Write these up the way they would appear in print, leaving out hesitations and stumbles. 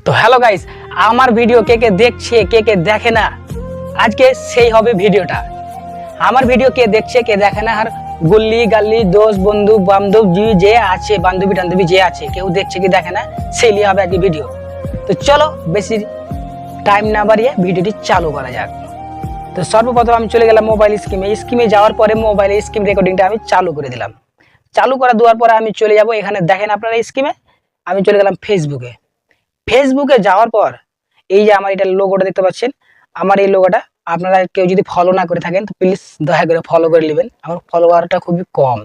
তো hello guys, আমার video কে কে দেখছে কে কে দেখে না, আজকে সেই হবে ভিডিওটা। আমার ভিডিও কে দেখছে কে দেখে না, আর গুল্লি গাল্লি দোস্ত বন্ধু বান্ধব যে আছে, বান্ধবী টান্ধবী যে আছে, কেউ দেখছে কি দেখে না, সেই নিয়ে হবে আজকে ভিডিও। তো চলো বেশি টাইম না বাড়িয়ে ভিডিওটি চালু করা যাক। তো সর্বপ্রথম আমি চলে গেলাম মোবাইল স্কিমে যাওয়ার পরে মোবাইলে স্কিম রেকর্ডিংটা আমি চালু করে দিলাম। চালু করে দেওয়ার পরে আমি চলে যাব, এখানে দেখেন আপনারা স্কিমে আমি চলে গেলাম ফেসবুকে যাওয়ার পর এই যে আমার এটা লোগোটা দেখতে পাচ্ছেন, আমার এই লোগোটা আপনারা কেউ যদি ফলো না করে থাকেন তো প্লিজ দয়া করে ফলো করে নেবেন, আমার ফলোয়ারটা খুবই কম।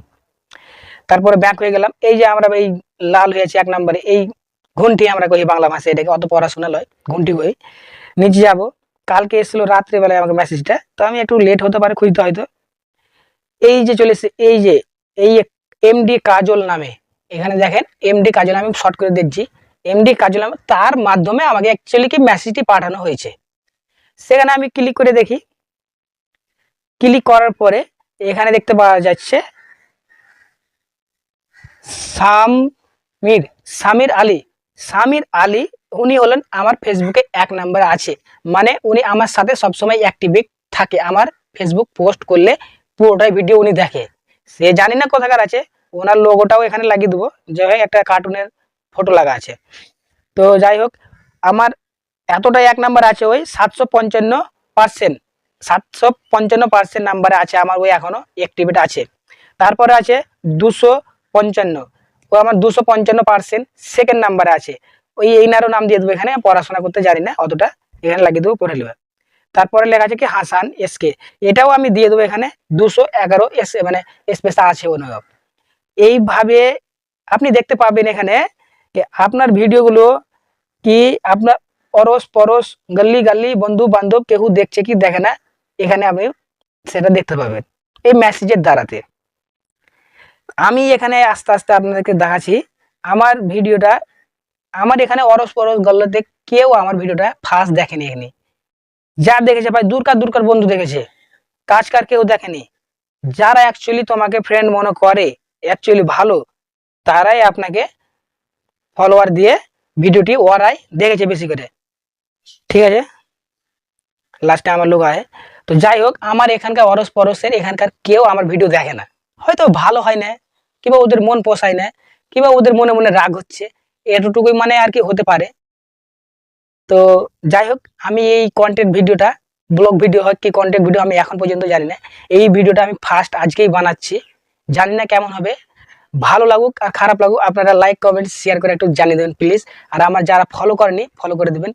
তারপরে ব্যাক হয়ে গেলাম, এই যে আমরা এই লাল হয়েছে এক নম্বরে এই ঘন্টি আমরা কই বাংলা ভাষায়, এটাকে অত পড়াশোনা লয়, ঘন্টি কই। নিচে যাব, কালকে এসেছিল রাত্রেবেলায় আমাকে মেসেজটা, তো আমি একটু লেট হতে পারে খুঁজতে হয়তো। এই যে চলে এসেছে, এই যে এই এমডি কাজল নামে, এখানে দেখেন এমডি কাজল, আমি শর্ট করে দেখছি এমডি কাজল নামে, তার মাধ্যমে আমাকে অ্যাকচুয়ালি কি মেসেজটি পাঠানো হয়েছে। সেখানে আমি ক্লিক করে দেখি, ক্লিক করার পরে এখানে দেখতে পাওয়া যাচ্ছে সামির আলী উনি হলেন আমার ফেসবুকে এক নম্বরে আছে, মানে উনি আমার সাথে সবসময় অ্যাক্টিভ থাকে, আমার ফেসবুক পোস্ট করলে পুরোটাই ভিডিও উনি দেখে। সে জানি না কোথাকার আছে, ওনার লোগোটাও এখানে লাগিয়ে দেবো, যে একটা কার্টুনের ফটো লাগা আছে। তো যাই হোক, আমার এতটাই এক নাম্বার আছে, ওই 755% নাম্বারে আছে আমার, ওই এখনো অ্যাক্টিভেট আছে। তারপরে আছে 255, ও আমার 255% সেকেন্ড নাম্বারে আছে, ওই এইনারও নাম দিয়ে দেবো, এখানে পড়াশোনা করতে জানি না অতটা, এখানে লাগিয়ে দেবো, পড়ে নেবে। তারপরে লেখা আছে কি হাসান এসকে, এটাও আমি দিয়ে দেবো এখানে 211 মানে স্পেস আছে ওনার। এইভাবে আপনি দেখতে পাবেন এখানে আপনার ভিডিওগুলো কি আপনার অরস পরশ গল্লি গাল্লি বন্ধু বান্ধব কেউ দেখছে কি দেখে না, এখানে আপনি সেটা দেখতে পাবেন এই মেসেজের দ্বারাতে। আমি এখানে আস্তে আস্তে আপনাদেরকে দেখাচ্ছি আমার ভিডিওটা, আমার এখানে অরস পরশ গল্লাতে কেউ আমার ভিডিওটা ফার্স্ট দেখেনি, এখানে যা দেখেছে ভাই দূরকার বন্ধু দেখেছে, কাজকার কেউ দেখেনি। যারা অ্যাকচুয়ালি তোমাকে ফ্রেন্ড মনে করে, অ্যাকচুয়ালি ভালো, তারাই আপনাকে ফলোয়ার দিয়ে ভিডিওটি ওরাই দেখেছে বেশি করে, ঠিক আছে। লাস্টে আমার লোক আছে। তো যাই হোক, আমার এখানকার অরস পরশের এখানকার কেউ আমার ভিডিও দেখে না, হয়তো ভালো হয় না, কিংবা ওদের মন পোষায় না, কিংবা ওদের মনে মনে রাগ হচ্ছে, এতটুকুই মানে আর কি হতে পারে। তো যাই হোক, আমি এই কন্টেন্ট ভিডিওটা ব্লগ ভিডিও হয় কি কন্টেন্ট ভিডিও আমি এখন পর্যন্ত জানি না, এই ভিডিওটা আমি ফার্স্ট আজকেই বানাচ্ছি, জানি না কেমন হবে, ভালো লাগুক আর খারাপ লাগুক আপনারা লাইক কমেন্ট শেয়ার করে একটু জানিয়ে দেবেন প্লিজ। আর আমার যারা ফলো করেনি ফলো করে দেবেন।